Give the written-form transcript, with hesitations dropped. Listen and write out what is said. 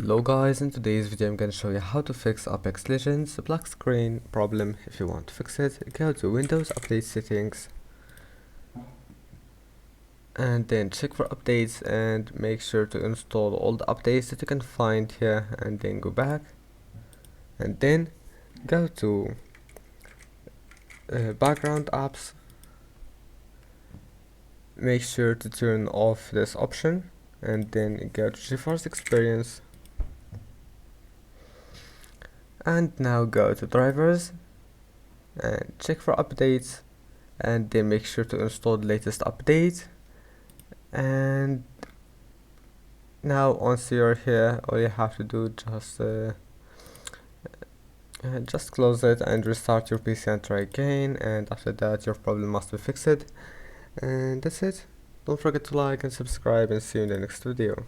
Hello guys, in today's video I'm going to show you how to fix Apex Legends black screen problem. If you want to fix it, go to Windows Update Settings and then check for updates and make sure to install all the updates that you can find here, and then go back and then go to background apps. Make sure to turn off this option and then go to GeForce Experience. And now go to drivers and check for updates, and then make sure to install the latest update. And now once you're here, all you have to do just close it and restart your PC and try again, and after that your problem must be fixed. And that's it. Don't forget to like and subscribe, and see you in the next video.